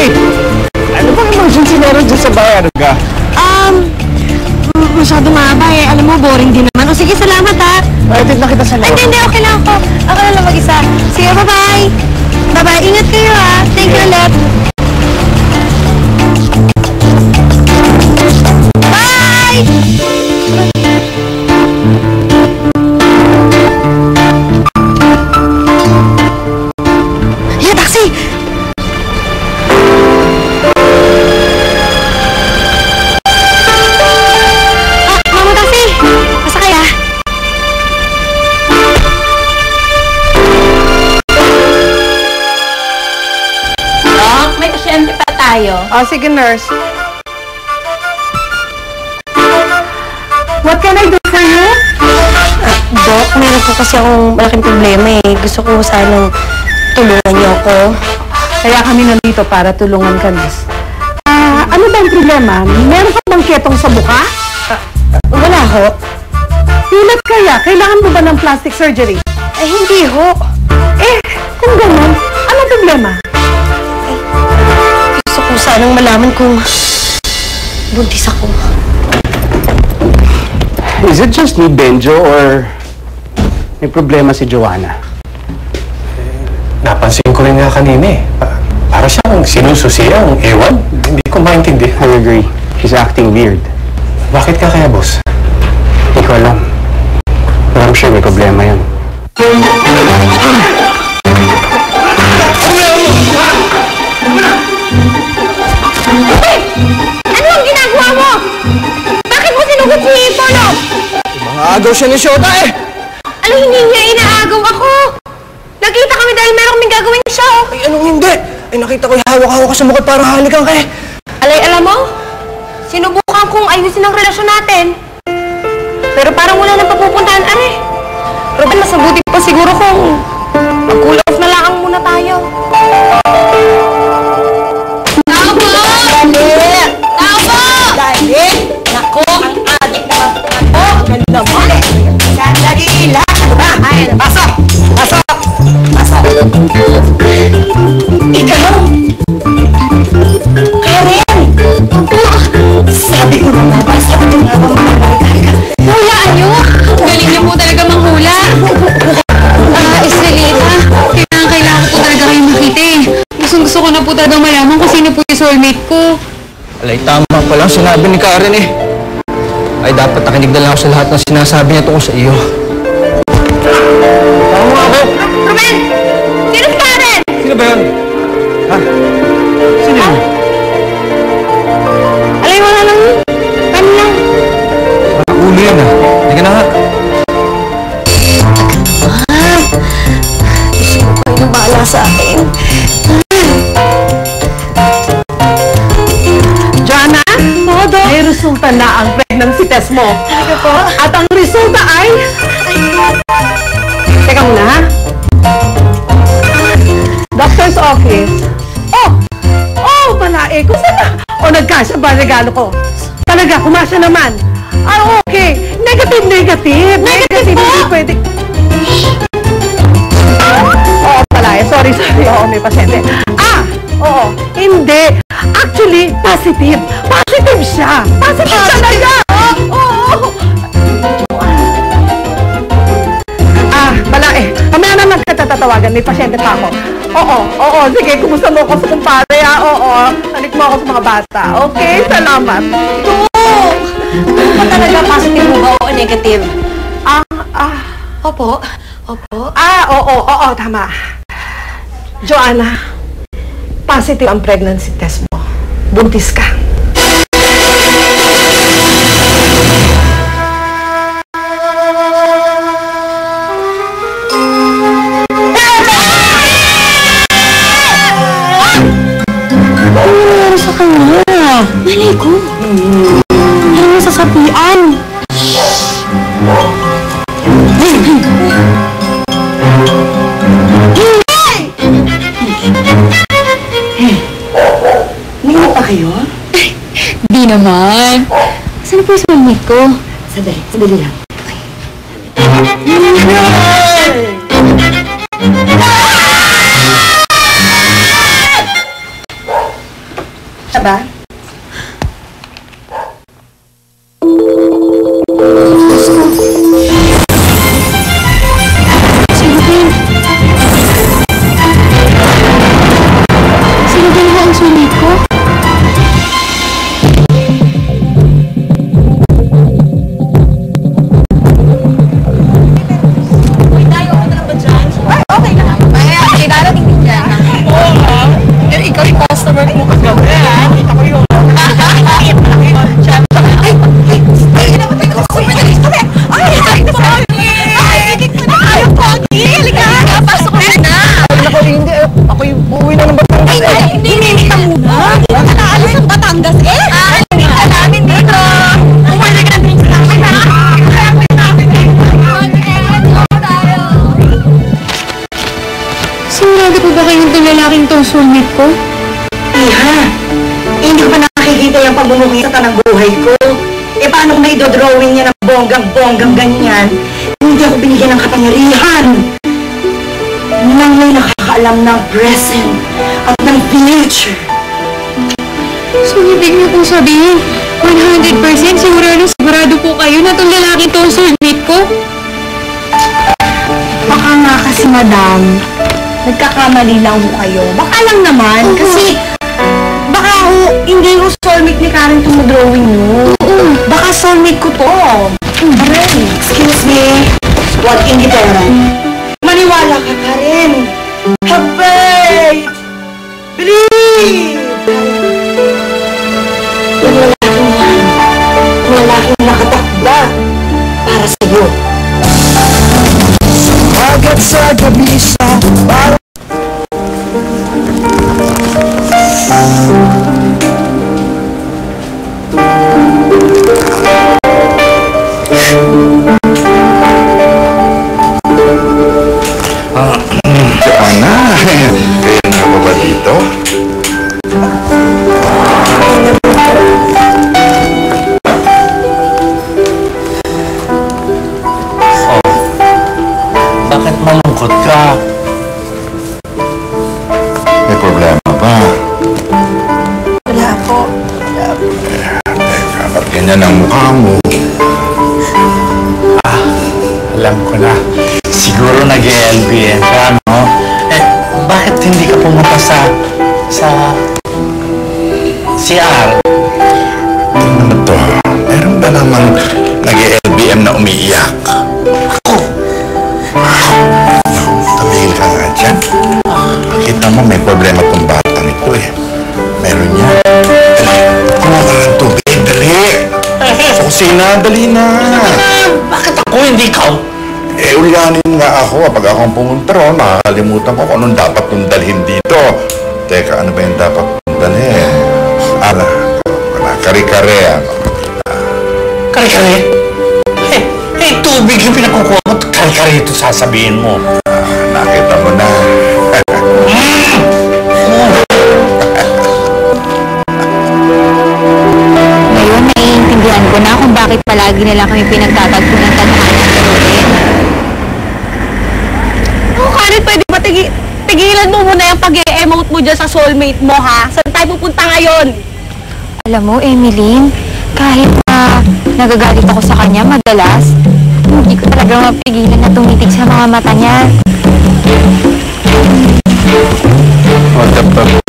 Hey! Ano bang emergency meron dyan sa bahay? Ano ka? Masyado mahaba eh. Alam mo, boring din naman. O sige, salamat ha. Atid na kita sa loob. Hindi, okay lang ako. Ako na lang mag-isa. Sige, bye-bye. Bye-bye. Ingat kayo ha. Thank you ulit. Bye! Yeah, taxi! Sige, nurse. What can I do for you? Doc, meron po kasi akong malaking problema eh. Gusto ko sanang tulungan niyo ako. Kaya kami nandito para tulungan ka, miss. Ano ba ang problema? Meron ka bang ketong sa mukha? Wala ho. Pilat kaya? Kailangan mo ba ng plastic surgery? Hindi ho. Kung ganun, ano problema? Gusto ko sanang malaman kung buntis ako. Is it just me, Benjo, or may problema si Joanna? Napansin ko rin nga kanina eh. Para siyang sinususiya, ewan. Hindi ko maintindihan. I agree. She's acting weird. Bakit ka kaya, boss? Hindi ko alam. But I'm sure may problema yan. Ano ang ginagawa mo? Bakit mo sinugot si Polo? Mga agaw siya ni Shota eh! Ano hindi niya inaagaw ako? Nagkita kami dahil meron kaming gagawin siya. Ay, anong hindi? Ay, nakita ko hawak-hawak ka sa mukha para halikan ka eh. Alay, alam mo? Sinubukan kong ayusin ang relasyon natin. Pero parang wala nang papupuntahan, are. Ruben, mas mabuti pa siguro kung mag-cool off na lang muna tayo. Tao po! Dali! Tao po! Dali! Nako, ang adik naman po ako. Ganun naman. Sandali lang. Ay, pasok! Pasok! Pasok! Ikaw! Karen! Opo! Sabi ko na ba? Sabi ko na ba? Hulaan niyo! Galing niyo po talaga manghula. Estrelita, kailangan ko po talaga kayo makita eh. Gusto ko na po talaga malaman kung sino po yung soulmate ko. Alay, tama pa lang sinabi ni Karen eh. Ay, dapat nakinig na lang ako sa lahat ng sinasabi niya tungkol sa iyo. Tama ako! Ruben! Sino si Karen? Sino ba yun? Ha? Sino yun? Alay, wala lang. Ano lang? Parang ulo yan ah. Hindi ka na nga. Gusto ko kayo bahala sa akin. Joanna? May resulta na ang pregnancy test mo. Talaga po? At ang resulta ay... Teka muna, ha? Doctor's office. Oh, palae. Kung saan na? O, nagkasya ba regalo ko? Talaga, kumasya naman. Okay. Negative. Hindi pwede. Oo, palae. Sorry. Oo, may pasyente. Oo. Hindi. Actually, positive. Positive siya. Positive talaga. Oo. Palae. Kamaya naman kita tatawagan. May pasyente pa ako. Oo. Sige, kumusta mo ako sa kumpare, ha? Oo. Tanik mo ako sa mga bata. Okay, salamat. Ano pa talaga? Positive mo ba o negative? Opo. Oo, tama. Joanna, positive ang pregnancy test mo. Buntis ka. Ano sa kanya? Malay ko. Ano masasabihan? Ningin pa kayo? Di naman. Saan po yung soulmate ko? Sadali lang. Siya ba? Sino din? Sino din ho ang sulit ko? Okay na. May darating din dyan. Oo nga. Eh, ikaw yung customer mo kagabi. Kita ko yun. Ako hindi. Ako yung uuwi na ng Batangas. Hinimita muna. Hindi ka naalis ng Batangas eh. Hindi ka namin dito. Umuli ka din sa akin ha. Sigurado po ba kayong itong lalaking itong soulmate ko? Iha, hindi ko pa nakikita yung pagmumukita ng buhay ko. Eh paano kung naidodrawing niya ng bonggang-bonggang ganyan? Hindi ako binigyan ng kapangyarihan. Nang may nakakaalam ng present at ng future. So, ibig niyo pong sabihin, 100% sigurado po kayo na itong lalaking itong soulmate ko? Baka nga kasi madam, nagkakamali lang ho kayo. Baka lang naman, kasi baka ho, hindi ho soulmate ni Karen itong drawing nyo. Baka soulmate ko to. Aray, excuse me. What hindi to? Maniwala ka, Karen. Have faith. Believe. Yung lalaking yan, lalaking nakatakda para sa'yo. Agad sa gabi sa parang Ana, kayo na ba ba dito? Bakit malungkot ka? May problema ba? Wala po. Teka, ba't ganyan ang mukha mo? Alam ko na. Siguro nag-LBN ka, no? Eh, bakit hindi ka pumunta sa CR? Ano to? Meron ba namang nag-LBM na umiiyak? Tumigil ka nga dyan. Kita mo, may problema tong batang ito eh. Meron niya. Dali, kumuha ka ng tubig. Dali! Sa kusina, dali na! Bakit ako, hindi ikaw? Eh, ulyanin nga ako. Pag akong pumunta ron, makakalimutan ko kung anong dapat kong dalhin dito. Teka, ano ba yung dapat kong dalhin? Kare-kare, ano? Kare-kare? Tubig yung pinakukuha mo. Kare-kare ito sasabihin mo. Nakita mo na. Ngayon, naiintindihan ko na kung bakit palagi na lang kami pinagtatagpo ng tadhana ni Roden. Oh, Karen, pwede ba tigilan mo muna yung pag-e-emote mo dyan sa soulmate mo, ha? Saan tayo pupunta ngayon? Alam mo, Emeline, kahit na nagagalit ako sa kanya madalas, hindi ko talaga mapigilan na tumitig sa mga mata niya. What the fuck?